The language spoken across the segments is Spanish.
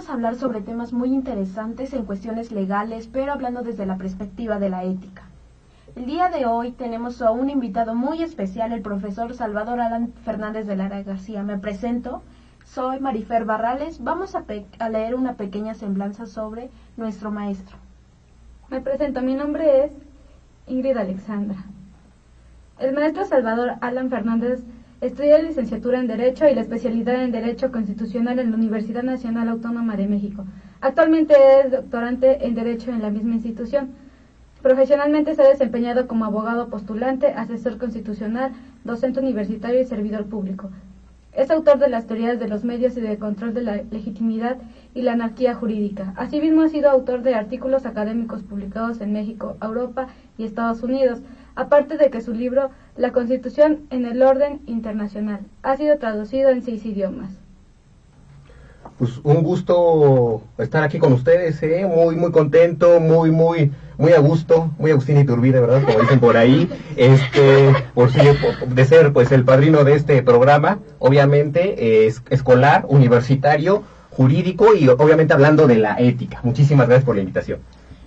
vamos a hablar sobre temas muy interesantes en cuestiones legales, pero hablando desde la perspectiva de la ética. El día de hoy tenemos a un invitado muy especial, el profesor Salvador Alan Fernández de Lara García. Me presento, soy Marifer Barrales. Vamos a leer una pequeña semblanza sobre nuestro maestro. Me presento, mi nombre es Ingrid Alexandra. El maestro Salvador Alan Fernández estudió licenciatura en Derecho y la especialidad en Derecho Constitucional en la Universidad Nacional Autónoma de México. Actualmente es doctorante en Derecho en la misma institución. Profesionalmente se ha desempeñado como abogado postulante, asesor constitucional, docente universitario y servidor público. Es autor de las teorías de los medios y de control de la legitimidad y la anarquía jurídica. Asimismo, ha sido autor de artículos académicos publicados en México, Europa y Estados Unidos, aparte de que su libro La Constitución en el Orden Internacional ha sido traducido en 6 idiomas. Pues un gusto estar aquí con ustedes, muy contento, muy a gusto, muy Agustín Iturbide, ¿verdad? Como dicen por ahí, de ser pues el padrino de este programa, obviamente, escolar, universitario, jurídico y obviamente hablando de la ética. Muchísimas gracias por la invitación.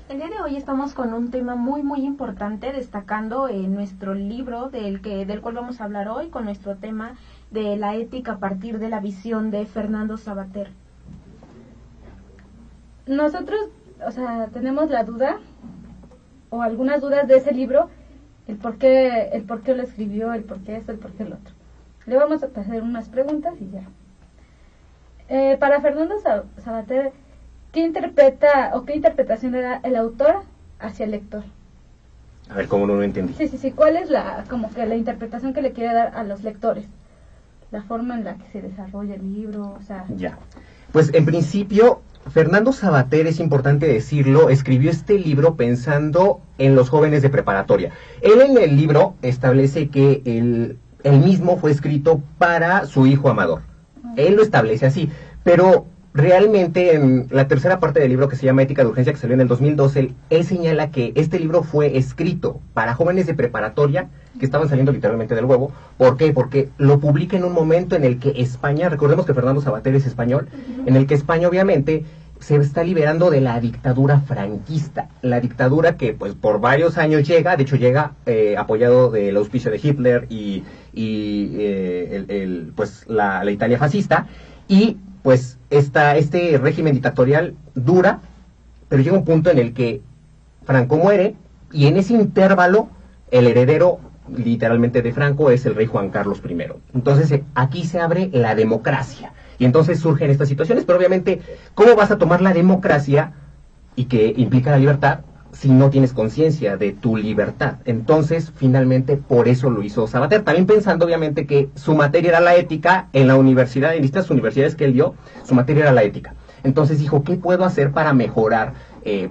El día de hoy estamos con un tema muy importante, destacando nuestro libro del cual vamos a hablar hoy, con nuestro tema de la ética a partir de la visión de Fernando Savater. Nosotros, tenemos la duda, o algunas dudas de ese libro, el por qué lo escribió, el por qué esto, el por qué el otro. Le vamos a hacer unas preguntas y ya. Para Fernando Savater, ¿qué interpretación le da el autor hacia el lector? A ver, ¿cómo no lo entendí? Sí, ¿cuál es la interpretación que le quiere dar a los lectores? La forma en la que se desarrolla el libro, Ya, pues en principio, Fernando Savater, es importante decirlo, escribió este libro pensando en los jóvenes de preparatoria. Él en el libro establece que él mismo fue escrito para su hijo Amador. Él lo establece así, pero realmente en la tercera parte del libro, que se llama Ética de Urgencia, que salió en el 2012, él señala que este libro fue escrito para jóvenes de preparatoria que estaban saliendo literalmente del huevo. ¿Por qué? Porque lo publica en un momento en el que España, recordemos que Fernando Savater es español, en el que España obviamente se está liberando de la dictadura franquista, la dictadura que pues por varios años llega, de hecho llega apoyado del auspicio de Hitler y la Italia fascista, y pues este régimen dictatorial dura, pero llega un punto en el que Franco muere, y en ese intervalo el heredero literalmente de Franco es el rey Juan Carlos I. Entonces aquí se abre la democracia, y entonces surgen estas situaciones, pero obviamente, ¿cómo vas a tomar la democracia y que implica la libertad si no tienes conciencia de tu libertad? Entonces, finalmente, por eso lo hizo Savater, también pensando obviamente que su materia era la ética. En la universidad, en distintas universidades que él dio, su materia era la ética. Entonces dijo, ¿qué puedo hacer para mejorar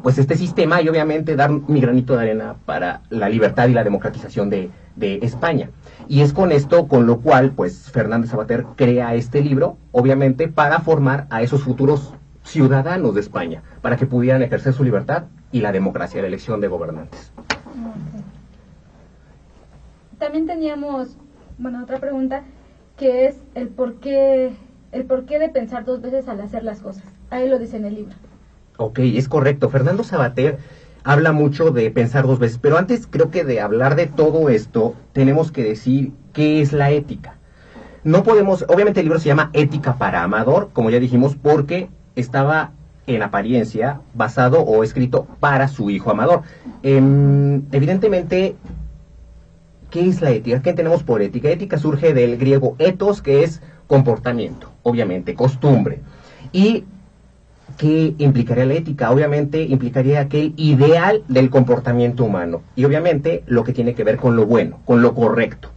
pues este sistema y obviamente dar mi granito de arena para la libertad y la democratización de España? Y es con esto con lo cual pues Fernández Savater crea este libro, obviamente para formar a esos futuros ciudadanos de España, para que pudieran ejercer su libertad y la democracia, la elección de gobernantes. Okay. También teníamos, otra pregunta, que es el porqué de pensar 2 veces al hacer las cosas. Ahí lo dice en el libro. Ok, es correcto. Fernando Savater habla mucho de pensar 2 veces, pero antes creo que de hablar de todo esto, tenemos que decir qué es la ética. No podemos, obviamente el libro se llama Ética para Amador, como ya dijimos, porque estaba en apariencia basado o escrito para su hijo Amador. Evidentemente, ¿qué es la ética? ¿Qué entendemos por ética? Ética surge del griego ethos, que es comportamiento, obviamente, costumbre. ¿Y qué implicaría la ética? Obviamente implicaría aquel ideal del comportamiento humano, y obviamente lo que tiene que ver con lo bueno, con lo correcto.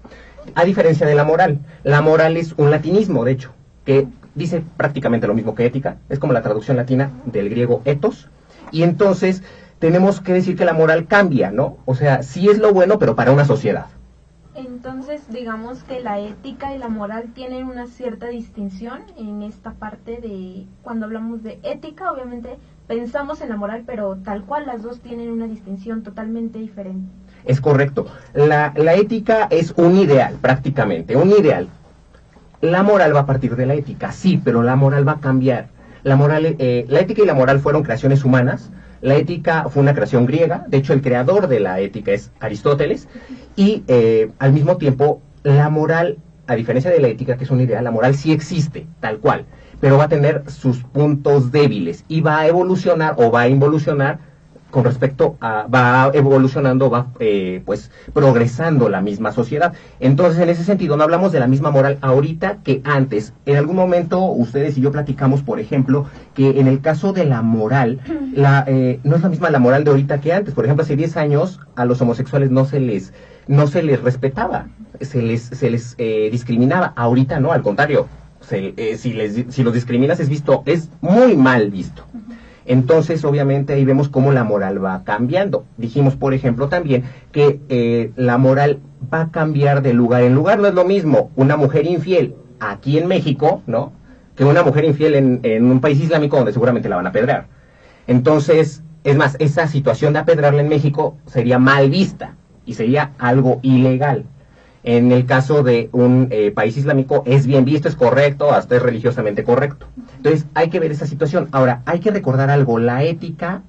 A diferencia de la moral es un latinismo, de hecho, que dice prácticamente lo mismo que ética, es como la traducción latina del griego ethos, y entonces tenemos que decir que la moral cambia, ¿no? O sea, sí es lo bueno, pero para una sociedad. Entonces, digamos que la ética y la moral tienen una cierta distinción en esta parte de, cuando hablamos de ética, obviamente pensamos en la moral, pero tal cual las dos tienen una distinción totalmente diferente. Es correcto. La ética es un ideal, prácticamente, un ideal. La moral va a partir de la ética, sí, pero la moral va a cambiar. La ética y la moral fueron creaciones humanas. La ética fue una creación griega, de hecho el creador de la ética es Aristóteles, y al mismo tiempo la moral, a diferencia de la ética, que es una idea, la moral sí existe, tal cual, pero va a tener sus puntos débiles y va a evolucionar o va a involucionar con respecto a, va evolucionando, va pues progresando la misma sociedad. Entonces, en ese sentido, no hablamos de la misma moral ahorita que antes. En algún momento, ustedes y yo platicamos, por ejemplo, que en el caso de la moral, no es la misma la moral de ahorita que antes. Por ejemplo, hace 10 años a los homosexuales no se les respetaba, se les discriminaba. Ahorita no, al contrario, si los discriminas es muy mal visto. Entonces, obviamente, ahí vemos cómo la moral va cambiando. Dijimos, por ejemplo, también que la moral va a cambiar de lugar en lugar. No es lo mismo una mujer infiel aquí en México, ¿no?, que una mujer infiel en un país islámico donde seguramente la van a apedrear. Entonces, es más, esa situación de apedrearla en México sería mal vista y sería algo ilegal. En el caso de un país islámico es bien visto, es correcto, hasta es religiosamente correcto. Entonces hay que ver esa situación. Ahora, hay que recordar algo, la ética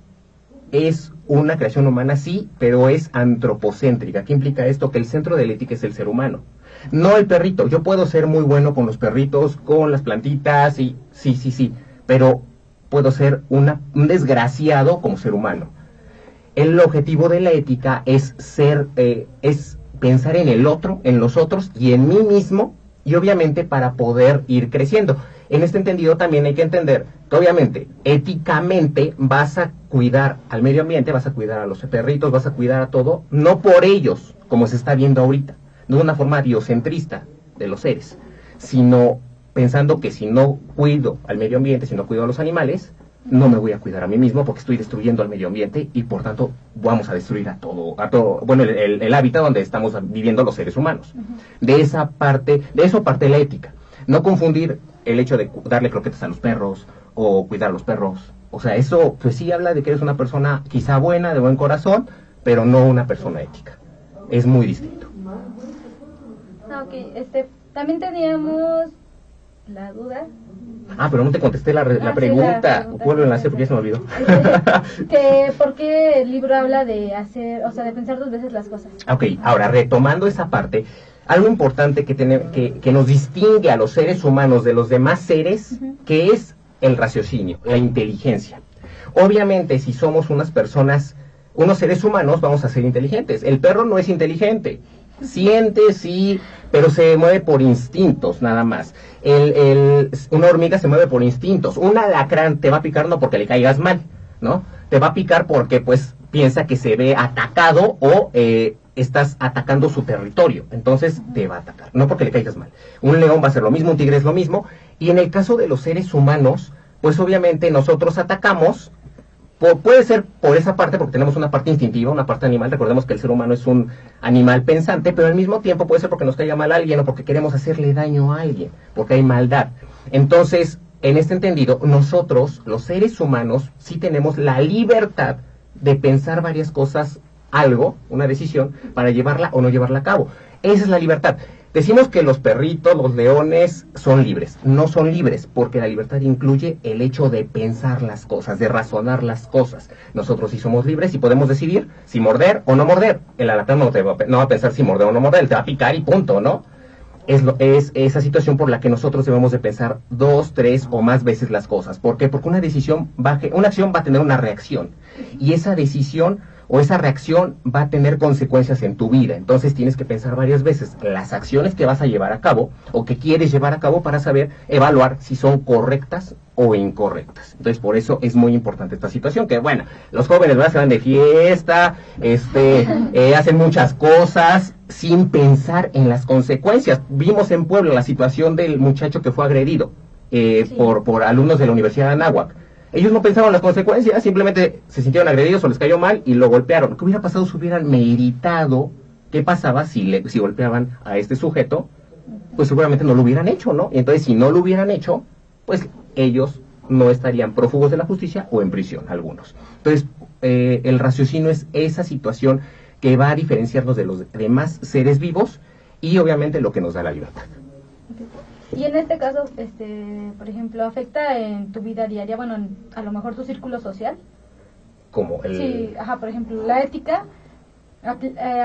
es una creación humana, sí, pero es antropocéntrica. ¿Qué implica esto? Que el centro de la ética es el ser humano, no el perrito. Yo puedo ser muy bueno con los perritos, con las plantitas, y sí, pero puedo ser un desgraciado como ser humano. El objetivo de la ética es pensar en el otro, en los otros y en mí mismo, y obviamente para poder ir creciendo. En este entendido también hay que entender que obviamente, éticamente vas a cuidar al medio ambiente, vas a cuidar a los perritos, vas a cuidar a todo, no por ellos, como se está viendo ahorita, no de una forma biocentrista de los seres, sino pensando que si no cuido al medio ambiente, si no cuido a los animales, no me voy a cuidar a mí mismo porque estoy destruyendo al medio ambiente y por tanto vamos a destruir a todo, bueno, el hábitat donde estamos viviendo los seres humanos. De eso parte la ética. No confundir el hecho de darle croquetas a los perros o cuidar a los perros. O sea, eso pues sí habla de que eres una persona quizá buena, de buen corazón, pero no una persona ética. Es muy distinto. Ok, también teníamos la duda. Pero no te contesté la pregunta. Vuelven a hacer porque ya se me olvidó. Que ¿por qué el libro habla de de pensar dos veces las cosas? Ok, ahora retomando esa parte, algo importante que nos distingue a los seres humanos de los demás seres, que es el raciocinio, la inteligencia. Obviamente, si somos unos seres humanos, vamos a ser inteligentes. El perro no es inteligente. Siente, sí, pero se mueve por instintos, nada más. Una hormiga se mueve por instintos. Un alacrán te va a picar no porque le caigas mal, ¿no? Te va a picar porque, pues, piensa que se ve atacado o estás atacando su territorio. Entonces, te va a atacar, no porque le caigas mal. Un león va a hacer lo mismo, un tigre es lo mismo. Y en el caso de los seres humanos, pues, obviamente, nosotros atacamos. Puede ser por esa parte, porque tenemos una parte instintiva, una parte animal. Recordemos que el ser humano es un animal pensante, pero al mismo tiempo puede ser porque nos caiga mal a alguien o porque queremos hacerle daño a alguien, porque hay maldad. Entonces, en este entendido, nosotros, los seres humanos, sí tenemos la libertad de pensar varias cosas, una decisión, para llevarla o no llevarla a cabo. Esa es la libertad. Decimos que los perritos, los leones son libres. No son libres, porque la libertad incluye el hecho de pensar las cosas, de razonar las cosas. Nosotros sí somos libres y podemos decidir si morder o no morder. El alacrán no va a pensar si morder o no morder, te va a picar y punto, ¿no? Es esa situación por la que nosotros debemos de pensar 2, 3 o más veces las cosas. ¿Por qué? Porque una acción va a tener una reacción. Y esa decisión o esa reacción va a tener consecuencias en tu vida. Entonces tienes que pensar varias veces las acciones que vas a llevar a cabo o que quieres llevar a cabo para evaluar si son correctas o incorrectas. Entonces por eso es muy importante esta situación, que bueno, los jóvenes se van de fiesta, hacen muchas cosas sin pensar en las consecuencias. Vimos en Puebla la situación del muchacho que fue agredido por alumnos de la Universidad de Anáhuac. Ellos no pensaban las consecuencias, simplemente se sintieron agredidos o les cayó mal y lo golpearon. ¿Qué hubiera pasado si hubieran meditado qué pasaba si golpeaban a este sujeto? Pues seguramente no lo hubieran hecho, ¿no? Y entonces, si no lo hubieran hecho, pues ellos no estarían prófugos de la justicia o en prisión, algunos. Entonces, el raciocinio es esa situación que va a diferenciarnos de los demás seres vivos y obviamente lo que nos da la libertad. Y en este caso, por ejemplo, ¿afecta en tu vida diaria, bueno, a lo mejor tu círculo social? Como el... Sí, ajá, por ejemplo, la ética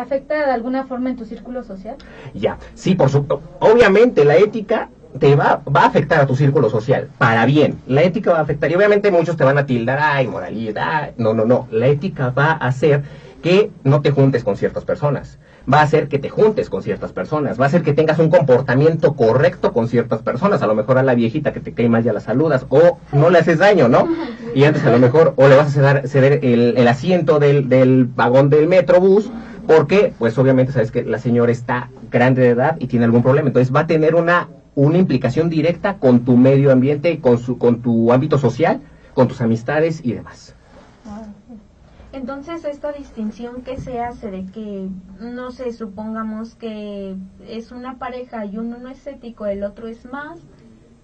afecta de alguna forma en tu círculo social. Ya, sí, por supuesto. Obviamente la ética te va a afectar a tu círculo social, para bien. La ética va a afectar, y obviamente muchos te van a tildar, ay, moralista, ay. No, no, no. La ética va a hacer que no te juntes con ciertas personas. Va a hacer que te juntes con ciertas personas. Va a hacer que tengas un comportamiento correcto con ciertas personas. A lo mejor a la viejita que te cae mal ya la saludas, o no le haces daño, ¿no? Y antes a lo mejor, o le vas a ceder el asiento del vagón del metrobús, porque, pues obviamente sabes que la señora está grande de edad y tiene algún problema. Entonces va a tener una implicación directa con tu medio ambiente, con tu ámbito social, con tus amistades y demás. Entonces, esta distinción que se hace de que, no sé, supongamos que es una pareja y uno no es ético, el otro es más,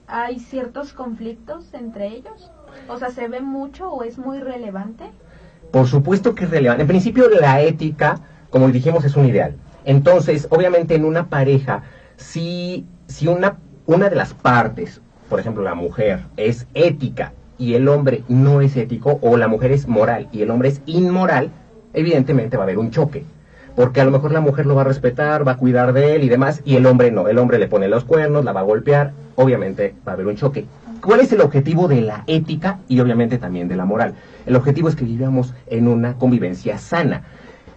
¿hay ciertos conflictos entre ellos? O sea, ¿se ve mucho o es muy relevante? Por supuesto que es relevante. En principio, la ética, como dijimos, es un ideal. Entonces, obviamente, en una pareja, si una de las partes, por ejemplo, la mujer, es ética y el hombre no es ético, o la mujer es moral y el hombre es inmoral, evidentemente va a haber un choque. Porque a lo mejor la mujer lo va a respetar, va a cuidar de él y demás, y el hombre no. El hombre le pone los cuernos, la va a golpear, obviamente va a haber un choque. ¿Cuál es el objetivo de la ética y obviamente también de la moral? El objetivo es que vivamos en una convivencia sana.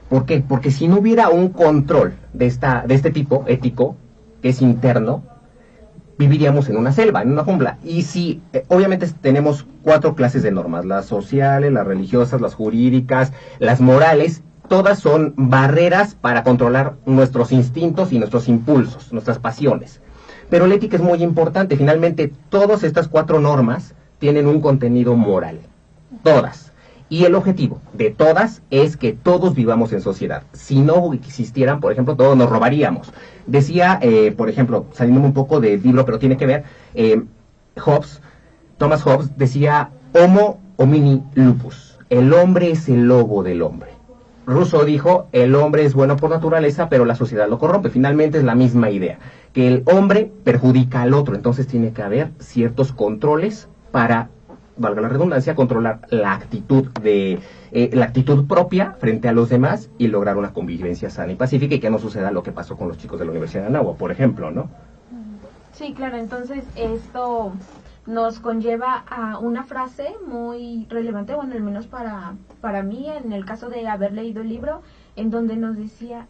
¿Por qué? Porque si no hubiera un control de este tipo ético, que es interno, viviríamos en una selva, en una jungla. Y si, obviamente tenemos 4 clases de normas, las sociales, las religiosas, las jurídicas, las morales, todas son barreras para controlar nuestros instintos y nuestros impulsos, nuestras pasiones. Pero la ética es muy importante. Finalmente, todas estas 4 normas tienen un contenido moral. Todas. Y el objetivo de todas es que todos vivamos en sociedad. Si no existieran, por ejemplo, todos nos robaríamos. Decía, por ejemplo, saliendo un poco del libro, pero tiene que ver, Thomas Hobbes decía, Homo homini lupus. El hombre es el lobo del hombre. Rousseau dijo, el hombre es bueno por naturaleza, pero la sociedad lo corrompe. Finalmente es la misma idea, que el hombre perjudica al otro. Entonces tiene que haber ciertos controles para, valga la redundancia, controlar la actitud la actitud propia frente a los demás y lograr una convivencia sana y pacífica, y que no suceda lo que pasó con los chicos de la Universidad de Anáhuac, por ejemplo, ¿no? Sí, claro. Entonces esto nos conlleva a una frase muy relevante, bueno, al menos para mí, en el caso de haber leído el libro, en donde nos decía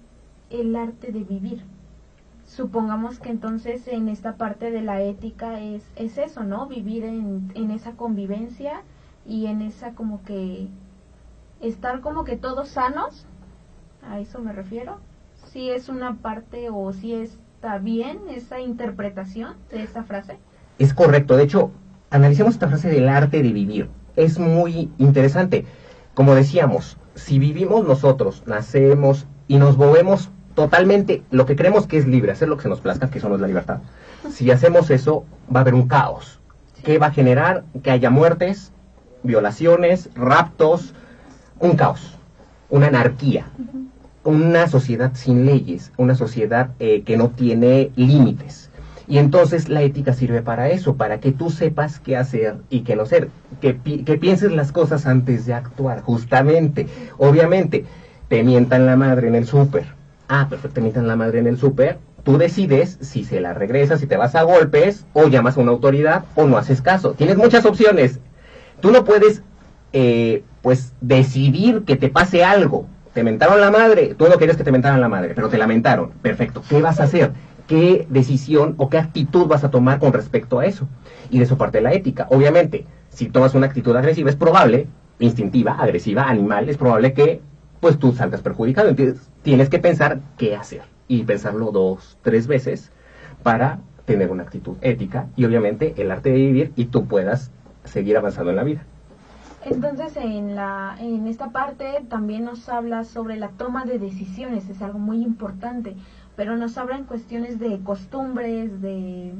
el arte de vivir. Supongamos que entonces en esta parte de la ética es eso, ¿no? Vivir en esa convivencia y en esa como que estar como que todos sanos, a eso me refiero. Si es una parte o si está bien esa interpretación de esta frase. Es correcto. De hecho, analicemos esta frase del arte de vivir. Es muy interesante. Como decíamos, si vivimos nosotros, nacemos y nos movemos totalmente, lo que creemos que es libre, hacer lo que se nos plazca, que eso no es la libertad. Si hacemos eso, va a haber un caos. ¿Qué va a generar? Que haya muertes, violaciones, raptos, un caos, una anarquía, una sociedad sin leyes, una sociedad que no tiene límites. Y entonces la ética sirve para eso, para que tú sepas qué hacer y qué no hacer, que pienses las cosas antes de actuar, justamente. Obviamente, te mientan la madre en el súper. Ah, perfecto, te mientan la madre en el súper. Tú decides si se la regresas, si te vas a golpes, o llamas a una autoridad, o no haces caso. Tienes muchas opciones. Tú no puedes, pues, decidir que te pase algo. Te mentaron la madre, tú no querías que te mentaran la madre, pero te la mentaron. Perfecto, ¿qué vas a hacer? ¿Qué decisión o qué actitud vas a tomar con respecto a eso? Y de eso parte la ética. Obviamente, si tomas una actitud agresiva, es probable, instintiva, agresiva, animal, es probable que pues tú salgas perjudicado. Entonces, tienes que pensar qué hacer. Y pensarlo 2, 3 veces para tener una actitud ética y obviamente el arte de vivir, y tú puedas seguir avanzando en la vida. Entonces en esta parte también nos habla sobre la toma de decisiones, es algo muy importante, pero nos habla en cuestiones de costumbres, de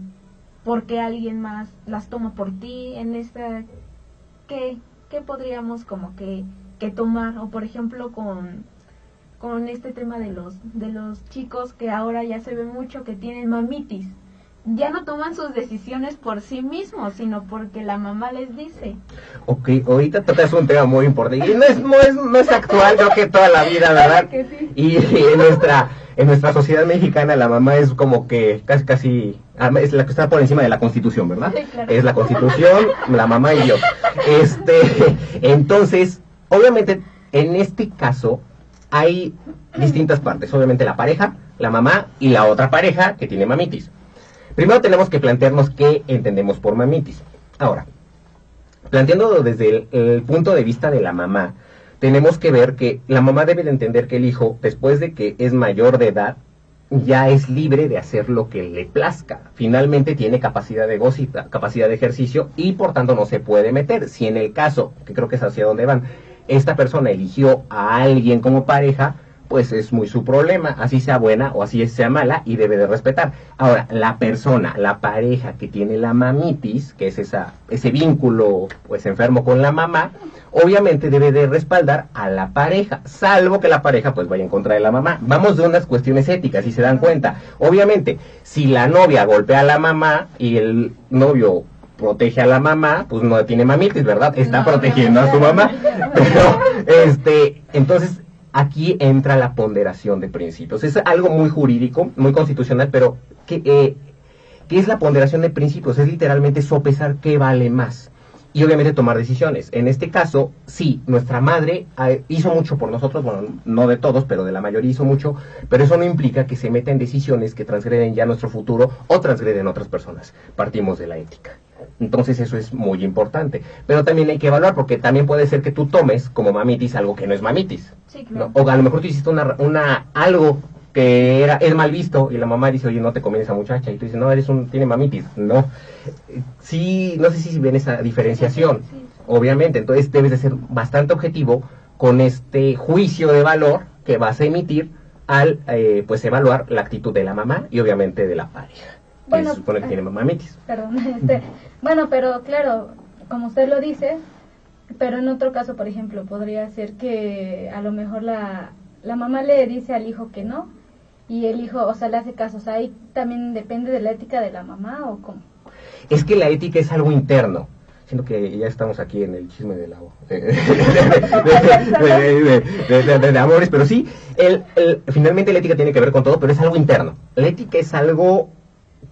por qué alguien más las toma por ti, en esta, ¿qué podríamos como que tomar? O por ejemplo con este tema de los chicos que ahora ya se ve mucho que tienen mamitis, ya no toman sus decisiones por sí mismos, sino porque la mamá les dice. Ok, ahorita tocas un tema muy importante, y no es actual, creo que toda la vida, ¿verdad? Que sí. Y en nuestra sociedad mexicana la mamá es como que casi es la que está por encima de la Constitución, ¿verdad? Sí, claro. Es la Constitución, la mamá y Dios. Entonces, obviamente, en este caso hay distintas partes, obviamente la pareja, la mamá y la otra pareja que tiene mamitis. Primero tenemos que plantearnos qué entendemos por mamitis. Ahora, planteándolo desde el punto de vista de la mamá, tenemos que ver que la mamá debe de entender que el hijo, después de que es mayor de edad, ya es libre de hacer lo que le plazca. Finalmente tiene capacidad de goce, capacidad de ejercicio y por tanto no se puede meter. Si en el caso, que creo que es hacia donde van, esta persona eligió a alguien como pareja, pues es muy su problema, así sea buena o así sea mala y debe de respetar. Ahora, la persona, la pareja que tiene la mamitis, que es ese vínculo pues enfermo con la mamá, obviamente debe de respaldar a la pareja, salvo que la pareja pues vaya en contra de la mamá. Vamos de unas cuestiones éticas, si se dan cuenta. Obviamente, si la novia golpea a la mamá y el novio protege a la mamá, pues no tiene mamitis, ¿verdad? Está protegiendo a su mamá. Pero, entonces, aquí entra la ponderación de principios. Es algo muy jurídico, muy constitucional, pero ¿qué es la ponderación de principios? Es literalmente sopesar qué vale más. Y obviamente tomar decisiones. En este caso, sí, nuestra madre hizo mucho por nosotros, bueno, no de todos, pero de la mayoría hizo mucho, pero eso no implica que se meta en decisiones que transgreden ya nuestro futuro o transgreden otras personas. Partimos de la ética. Entonces eso es muy importante. Pero también hay que evaluar, porque también puede ser que tú tomes como mamitis algo que no es mamitis. Sí, claro. ¿No? O a lo mejor tú hiciste algo que es mal visto y la mamá dice, oye, no te conviene esa muchacha, y tú dices, no, tiene mamitis. No, sí, no sé si ven esa diferenciación, Sí. obviamente. Entonces debes de ser bastante objetivo con este juicio de valor que vas a emitir al pues evaluar la actitud de la mamá y obviamente de la pareja, que se supone que tiene mamitis. Perdón, bueno, pero claro, como usted lo dice, pero en otro caso, por ejemplo, podría ser que a lo mejor la mamá le dice al hijo que no, y el hijo, o sea, le hace caso. O sea, ahí también depende de la ética de la mamá, ¿o cómo? Es que la ética es algo interno. Siento que ya estamos aquí en el chisme de de amores, pero sí, finalmente la ética tiene que ver con todo, pero es algo interno. La ética es algo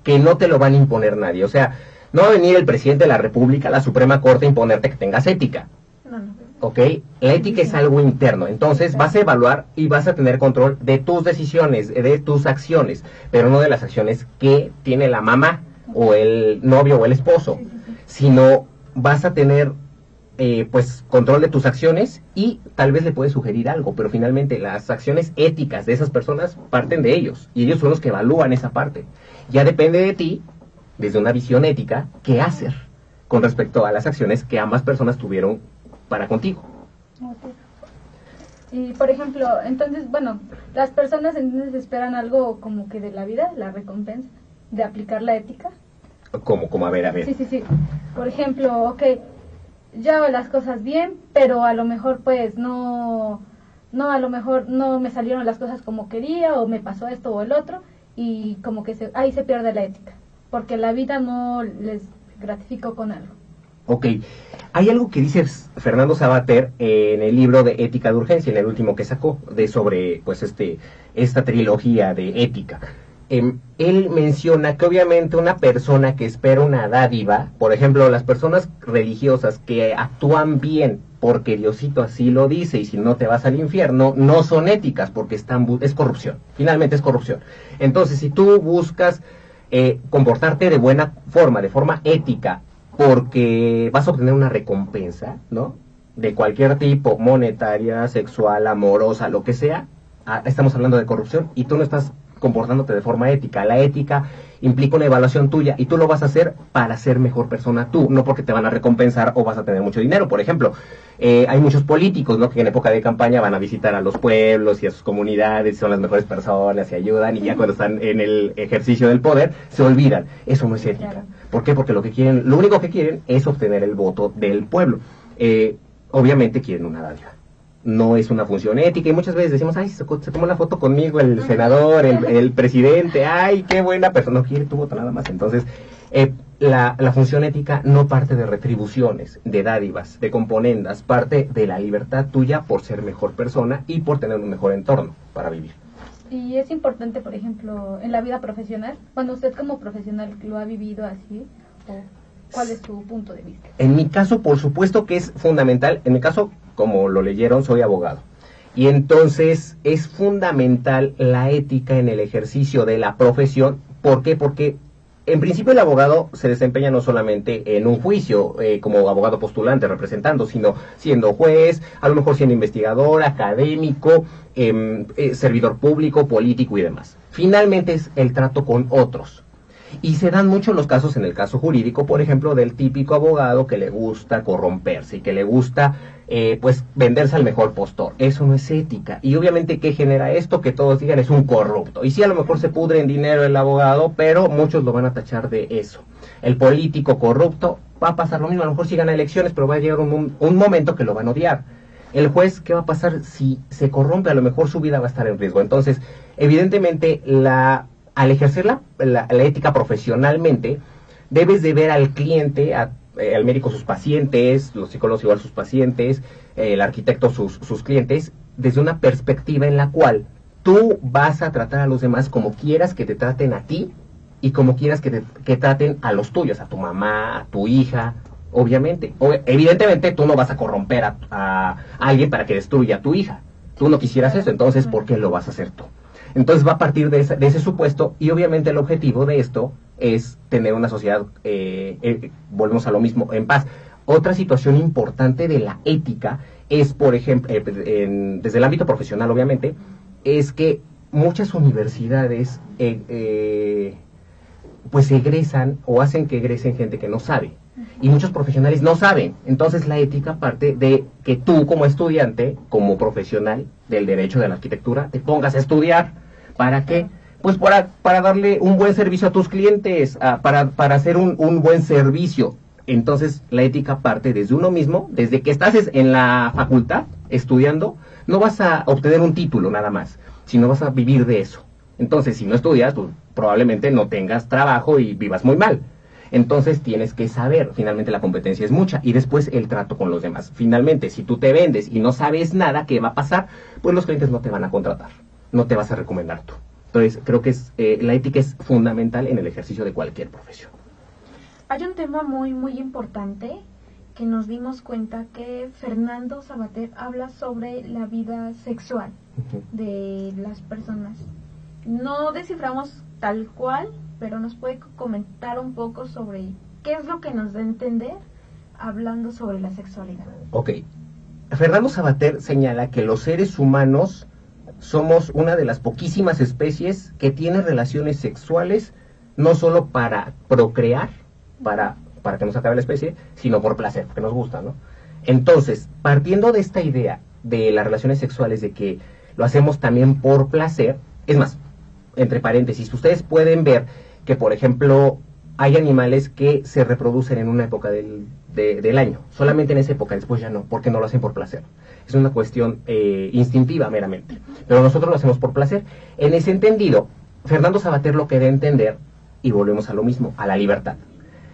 que no te lo van a imponer nadie. O sea, no va a venir el presidente de la República, la Suprema Corte, a imponerte que tengas ética. No. ¿Ok? La ética es algo interno. Entonces vas a evaluar y vas a tener control de tus decisiones, de tus acciones, pero no de las acciones que tiene la mamá o el novio o el esposo, sino vas a tener pues control de tus acciones y tal vez le puedes sugerir algo, pero finalmente las acciones éticas de esas personas parten de ellos y ellos son los que evalúan esa parte. Ya depende de ti, desde una visión ética, qué hacer con respecto a las acciones que ambas personas tuvieron para contigo. Y por ejemplo, entonces, bueno, las personas entonces esperan algo como que de la vida, la recompensa de aplicar la ética. Como a ver. Sí. Por ejemplo, ok, yo hago las cosas bien, pero a lo mejor pues no, a lo mejor no me salieron las cosas como quería, o me pasó esto o el otro, y como que ahí se pierde la ética, porque la vida no les gratificó con algo. Ok, hay algo que dice Fernando Savater en el libro de Ética de Urgencia, en el último que sacó, sobre pues esta trilogía de ética. Él menciona que obviamente una persona que espera una dádiva, por ejemplo, las personas religiosas que actúan bien porque Diosito así lo dice y si no te vas al infierno, no son éticas porque es corrupción, finalmente es corrupción. Entonces, si tú buscas comportarte de buena forma, de forma ética, porque vas a obtener una recompensa, ¿no? De cualquier tipo, monetaria, sexual, amorosa, lo que sea, estamos hablando de corrupción y tú no estás comportándote de forma ética. La ética implica una evaluación tuya y tú lo vas a hacer para ser mejor persona tú, no porque te van a recompensar o vas a tener mucho dinero. Por ejemplo, hay muchos políticos, ¿no?, que en época de campaña van a visitar a los pueblos y a sus comunidades, son las mejores personas y ayudan, y ya cuando están en el ejercicio del poder se olvidan. Eso no es ética. Claro. ¿Por qué? Porque lo único que quieren es obtener el voto del pueblo. Obviamente quieren una dádiva. no es una función ética, y muchas veces decimos, ay, se tomó una foto conmigo el senador, el presidente, ay, qué buena persona, no quiere tu voto nada más. Entonces, la función ética no parte de retribuciones, de dádivas, de componendas, parte de la libertad tuya por ser mejor persona y por tener un mejor entorno para vivir. Y es importante, por ejemplo, en la vida profesional, cuando usted como profesional lo ha vivido así, ¿o cuál es su punto de vista? En mi caso, por supuesto que es fundamental. En mi caso, como lo leyeron, soy abogado. Y entonces es fundamental la ética en el ejercicio de la profesión. ¿Por qué? Porque en principio el abogado se desempeña no solamente en un juicio como abogado postulante representando, sino siendo juez, a lo mejor siendo investigador, académico, servidor público, político y demás. Finalmente es el trato con otros. Y se dan mucho los casos en el caso jurídico, por ejemplo, del típico abogado que le gusta corromperse y que le gusta pues venderse al mejor postor. Eso no es ética. Y obviamente, ¿qué genera esto? Que todos digan es un corrupto. Y sí, a lo mejor se pudre en dinero el abogado, pero muchos lo van a tachar de eso. El político corrupto va a pasar lo mismo. A lo mejor sí gana elecciones, pero va a llegar un momento que lo van a odiar. El juez, ¿qué va a pasar si se corrompe? A lo mejor su vida va a estar en riesgo. Entonces, evidentemente, al ejercer la ética profesionalmente, debes de ver al cliente, al médico sus pacientes, los psicólogos igual sus pacientes, el arquitecto sus clientes, desde una perspectiva en la cual tú vas a tratar a los demás como quieras que te traten a ti y como quieras que traten a los tuyos, a tu mamá, a tu hija, obviamente. Evidentemente tú no vas a corromper a alguien para que destruya a tu hija. Tú no quisieras eso, entonces ¿por qué lo vas a hacer tú? Entonces va a partir de ese supuesto, y obviamente el objetivo de esto es tener una sociedad, volvemos a lo mismo, en paz. Otra situación importante de la ética es, por ejemplo, desde el ámbito profesional obviamente, es que muchas universidades pues egresan o hacen que egresen gente que no sabe. Y muchos profesionales no saben. Entonces la ética parte de que tú como estudiante, como profesional del derecho, de la arquitectura, te pongas a estudiar. ¿Para qué? Pues para darle un buen servicio a tus clientes, para hacer un buen servicio. Entonces la ética parte desde uno mismo, desde que estás en la facultad estudiando, no vas a obtener un título nada más, sino vas a vivir de eso. Entonces si no estudias, pues, probablemente no tengas trabajo y vivas muy mal. Entonces tienes que saber, finalmente la competencia es mucha, y después el trato con los demás. Finalmente, si tú te vendes y no sabes nada, ¿qué va a pasar? Pues los clientes no te van a contratar, no te vas a recomendar tú. Entonces creo que la ética es fundamental en el ejercicio de cualquier profesión. Hay un tema muy, muy importante que nos dimos cuenta que Fernando Savater habla sobre la vida sexual de las personas. No desciframos tal cual, pero nos puede comentar un poco sobre qué es lo que nos da a entender hablando sobre la sexualidad. Ok. Fernando Savater señala que los seres humanos somos una de las poquísimas especies que tiene relaciones sexuales no solo para procrear, para que nos acabe la especie, sino por placer, porque nos gusta, ¿no? Entonces, partiendo de esta idea de las relaciones sexuales, de que lo hacemos también por placer, es más, entre paréntesis, ustedes pueden ver que, por ejemplo, hay animales que se reproducen en una época del año, solamente en esa época, después ya no, porque no lo hacen por placer. Es una cuestión instintiva meramente, pero nosotros lo hacemos por placer. En ese entendido, Fernando Savater lo quería entender, y volvemos a lo mismo, a la libertad.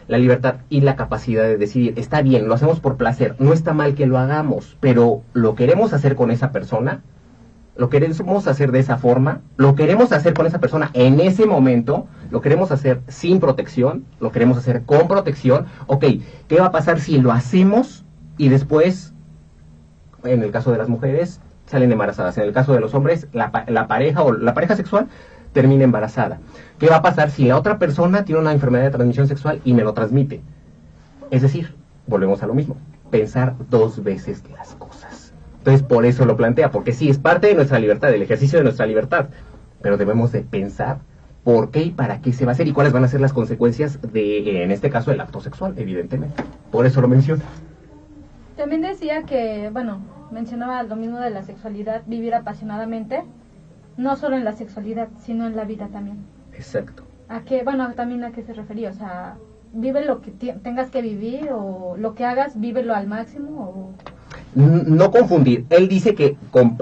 La libertad y la capacidad de decidir. Está bien, lo hacemos por placer, no está mal que lo hagamos, pero ¿lo queremos hacer con esa persona? ¿Lo queremos hacer de esa forma? ¿Lo queremos hacer con esa persona en ese momento? ¿Lo queremos hacer sin protección? ¿Lo queremos hacer con protección? Ok, ¿qué va a pasar si lo hacemos y después, en el caso de las mujeres, salen embarazadas? En el caso de los hombres, la pareja o la pareja sexual termina embarazada. ¿Qué va a pasar si la otra persona tiene una enfermedad de transmisión sexual y me lo transmite? Es decir, volvemos a lo mismo, pensar dos veces las cosas. Entonces, por eso lo plantea, porque sí, es parte de nuestra libertad, del ejercicio de nuestra libertad, pero debemos de pensar por qué y para qué se va a hacer y cuáles van a ser las consecuencias de, en este caso, el acto sexual, evidentemente. Por eso lo menciona. También decía que, bueno, mencionaba lo mismo de la sexualidad, vivir apasionadamente, no solo en la sexualidad, sino en la vida también. Exacto. ¿A qué, bueno, también a qué se refería? O sea, vive lo que tengas que vivir, o lo que hagas, vívelo al máximo, o... No confundir. Él dice que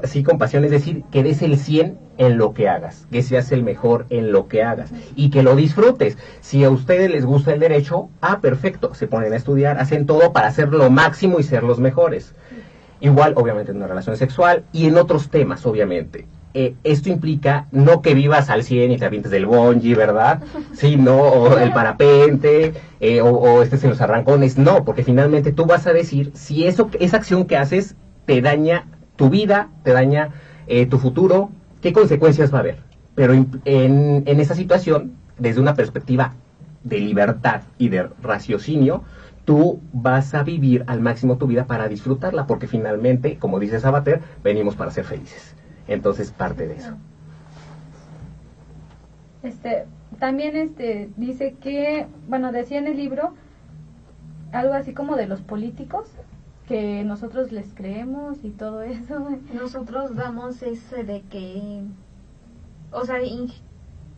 sí, compasión, es decir, que des el 100 en lo que hagas, que seas el mejor en lo que hagas y que lo disfrutes. Si a ustedes les gusta el derecho, perfecto, se ponen a estudiar, hacen todo para hacer lo máximo y ser los mejores. Igual, obviamente, en una relación sexual y en otros temas, obviamente. Esto implica no que vivas al 100 y te avientes del bungee, ¿verdad? Sí, no, o el parapente, o estés en los arrancones, no, porque finalmente tú vas a decir si esa acción que haces te daña tu vida, te daña tu futuro, qué consecuencias va a haber. Pero en esa situación, desde una perspectiva de libertad y de raciocinio, tú vas a vivir al máximo tu vida para disfrutarla, porque finalmente, como dice Sabater, venimos para ser felices. Entonces, parte de eso. También dice que, bueno, decía en el libro algo así como de los políticos, que nosotros les creemos y todo eso. Nosotros damos ese de que, o sea,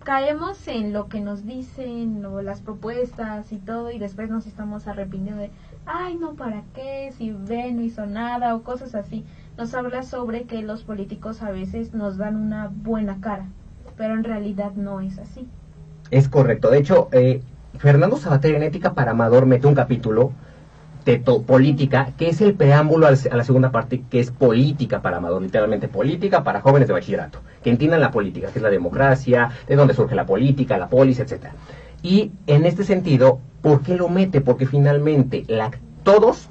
caemos en lo que nos dicen o las propuestas y todo, y después nos estamos arrepintiendo de, ay, no, ¿para qué? Si ve, no hizo nada o cosas así. Nos habla sobre que los políticos a veces nos dan una buena cara, pero en realidad no es así. Es correcto. De hecho, Fernando Sabater en Ética para Amador mete un capítulo de política, que es el preámbulo a la segunda parte, que es política para Amador, literalmente política para jóvenes de bachillerato, que entiendan la política, que es la democracia, de dónde surge la política, la polis, etcétera. Y en este sentido, ¿por qué lo mete? Porque finalmente todos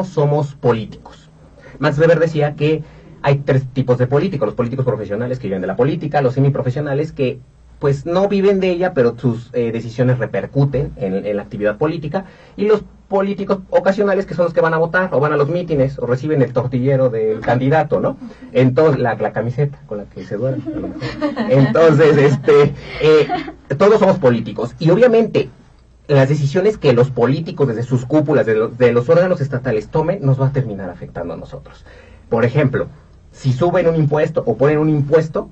somos políticos. Max Weber decía que hay 3 tipos de políticos: los políticos profesionales que viven de la política, los semiprofesionales que pues no viven de ella, pero sus decisiones repercuten en la actividad política, y los políticos ocasionales, que son los que van a votar, o van a los mítines, o reciben el tortillero del candidato, ¿no? Entonces, la camiseta con la que se duerme, a lo mejor. Entonces, todos somos políticos, y obviamente las decisiones que los políticos desde sus cúpulas, de los órganos estatales tomen, nos va a terminar afectando a nosotros. Por ejemplo, si suben un impuesto o ponen un impuesto,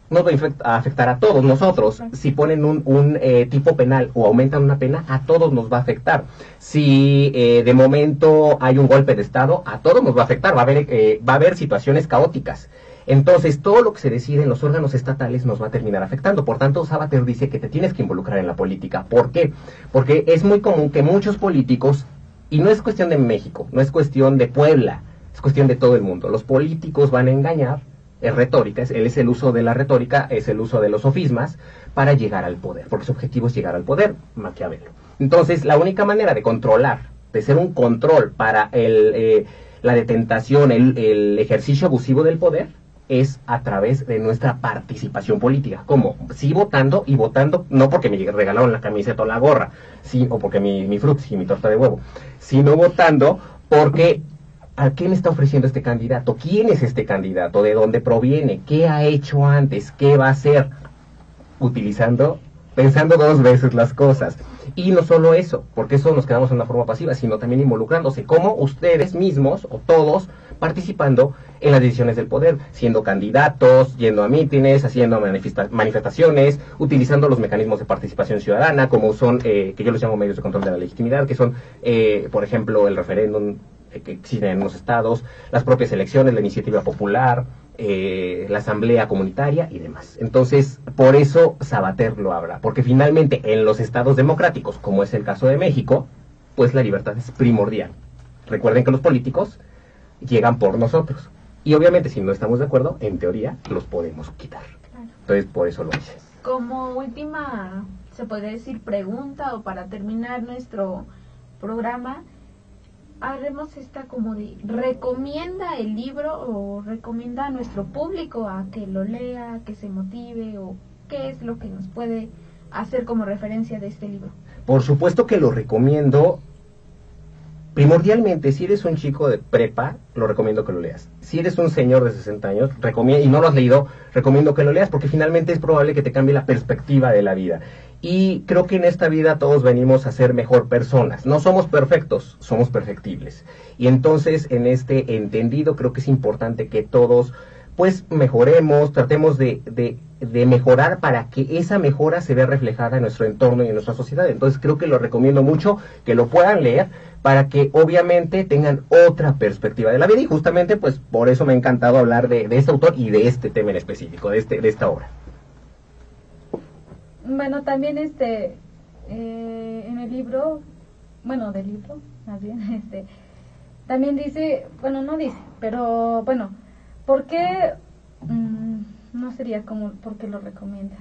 nos va a afectar a todos nosotros. Si ponen un tipo penal o aumentan una pena, a todos nos va a afectar. Si de momento hay un golpe de Estado, a todos nos va a afectar. Va a haber situaciones caóticas. Entonces, todo lo que se decide en los órganos estatales nos va a terminar afectando. Por tanto, Sabater dice que te tienes que involucrar en la política. ¿Por qué? Porque es muy común que muchos políticos, y no es cuestión de México, no es cuestión de Puebla, es cuestión de todo el mundo. Los políticos van a engañar, es retórica, es el uso de la retórica, es el uso de los sofismas para llegar al poder, porque su objetivo es llegar al poder, Maquiavelo. Entonces, la única manera de controlar, de ser un control para la detentación, el ejercicio abusivo del poder, es a través de nuestra participación política. ¿Cómo? Sí, votando, y votando no porque me regalaron la camiseta o la gorra, sí, o porque mi frutzi y mi torta de huevo, sino votando porque ¿a qué me está ofreciendo este candidato? ¿Quién es este candidato? ¿De dónde proviene? ¿Qué ha hecho antes? ¿Qué va a hacer? Pensando 2 veces las cosas. Y no solo eso, porque eso nos quedamos en una forma pasiva, sino también involucrándose, como ustedes mismos, o todos, participando en las decisiones del poder, siendo candidatos, yendo a mítines, haciendo manifestaciones, utilizando los mecanismos de participación ciudadana, como son, que yo los llamo medios de control de la legitimidad, que son, por ejemplo, el referéndum que existen en los estados, las propias elecciones, la iniciativa popular, la asamblea comunitaria y demás. Entonces, por eso Sabater lo habla, porque finalmente en los estados democráticos, como es el caso de México, pues la libertad es primordial. Recuerden que los políticos llegan por nosotros, y obviamente si no estamos de acuerdo, en teoría los podemos quitar. Claro. Entonces, por eso lo dice. Como última, se podría decir, pregunta, o para terminar nuestro programa, haremos esta como de, ¿recomienda el libro o recomienda a nuestro público a que lo lea, que se motive, o qué es lo que nos puede hacer como referencia de este libro? Por supuesto que lo recomiendo. Primordialmente, si eres un chico de prepa, lo recomiendo que lo leas. Si eres un señor de 60 años, y no lo has leído, recomiendo que lo leas, porque finalmente es probable que te cambie la perspectiva de la vida. Y creo que en esta vida todos venimos a ser mejor personas. No somos perfectos, somos perfectibles. Y entonces, en este entendido, creo que es importante que todos pues mejoremos, tratemos de mejorar para que esa mejora se vea reflejada en nuestro entorno y en nuestra sociedad. Entonces creo que lo recomiendo mucho, que lo puedan leer, para que obviamente tengan otra perspectiva de la vida, y justamente pues por eso me ha encantado hablar de este autor y de este tema en específico, de esta obra. Bueno, también en el libro, del libro, más bien, también dice, no dice, pero bueno, ¿por qué? No sería como porque lo recomienda.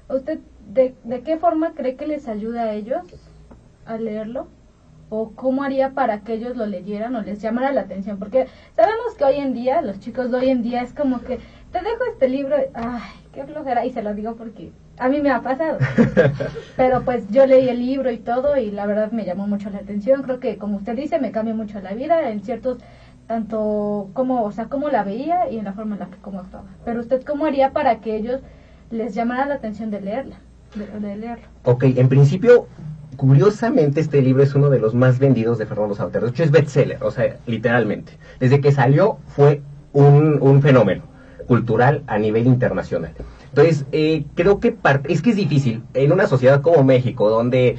¿Usted de qué forma cree que les ayuda a ellos a leerlo? ¿O cómo haría para que ellos lo leyeran o les llamara la atención? Porque sabemos que hoy en día, los chicos de hoy en día es como que, te dejo este libro, ay, qué flojera, y se lo digo porque a mí me ha pasado. Pero pues yo leí el libro y todo, y la verdad me llamó mucho la atención. Creo que, como usted dice, me cambió mucho la vida en ciertos, tanto cómo la veía y en la forma en la que cómo actuaba. Pero usted, ¿cómo haría para que ellos les llamara la atención de leerla, de leerlo? Ok, en principio, curiosamente este libro es uno de los más vendidos de Fernando Sabater. De hecho es bestseller, o sea, literalmente. Desde que salió fue un fenómeno cultural a nivel internacional. Entonces, creo que es que es difícil en una sociedad como México, donde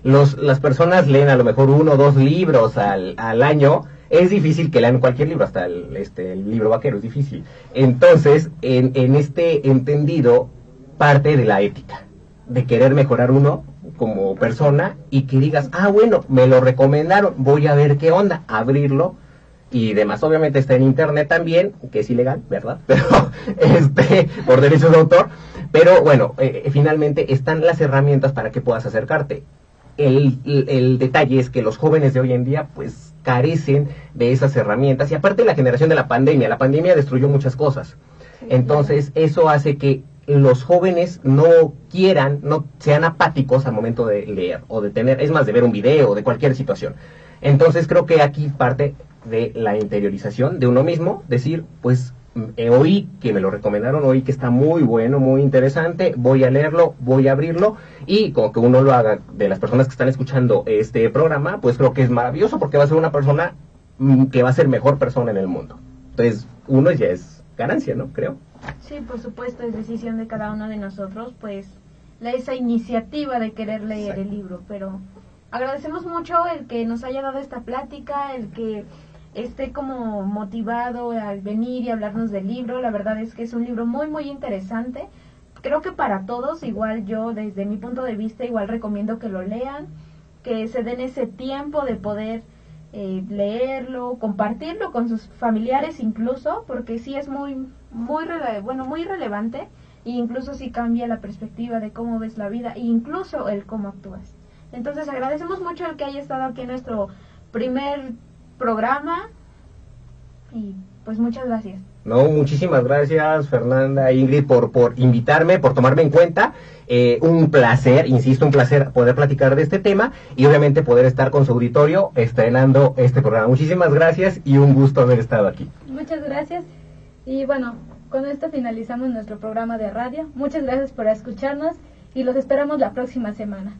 las personas leen a lo mejor 1 o 2 libros al año. Es difícil que lean cualquier libro, hasta el libro vaquero es difícil. Entonces, en este entendido, parte de la ética, de querer mejorar uno como persona, y que digas, bueno, me lo recomendaron, voy a ver qué onda, abrirlo y demás. Obviamente está en internet también, que es ilegal, ¿verdad? Pero por derechos de autor. Pero bueno, finalmente están las herramientas para que puedas acercarte. El detalle es que los jóvenes de hoy en día pues carecen de esas herramientas, y aparte la generación de la pandemia destruyó muchas cosas. Entonces eso hace que los jóvenes no sean apáticos al momento de leer o de de ver un video o de cualquier situación. Entonces creo que aquí parte de la interiorización de uno mismo, decir, pues oí que me lo recomendaron, oí que está muy bueno, muy interesante, voy a leerlo, voy a abrirlo, y como que uno lo haga de las personas que están escuchando este programa, pues creo que es maravilloso, porque va a ser una persona que va a ser mejor persona en el mundo. Entonces, uno ya es ganancia, ¿no? Creo. Sí, por supuesto, es decisión de cada uno de nosotros, pues, esa iniciativa de querer leer el libro, pero agradecemos mucho el que nos haya dado esta plática, el que esté como motivado al venir y hablarnos del libro. La verdad es que es un libro muy muy interesante, creo que para todos. Igual yo, desde mi punto de vista, igual recomiendo que lo lean, que se den ese tiempo de poder leerlo, compartirlo con sus familiares incluso, porque sí es muy relevante, e incluso sí cambia la perspectiva de cómo ves la vida e incluso el cómo actúas. Entonces agradecemos mucho el que haya estado aquí en nuestro primer programa, y pues muchas gracias. No, muchísimas gracias, Fernanda, Ingrid, por invitarme, por tomarme en cuenta. Un placer, insisto, un placer poder platicar de este tema, y obviamente poder estar con su auditorio estrenando este programa. Muchísimas gracias y un gusto haber estado aquí. Muchas gracias. Y bueno, con esto finalizamos nuestro programa de radio. Muchas gracias por escucharnos y los esperamos la próxima semana.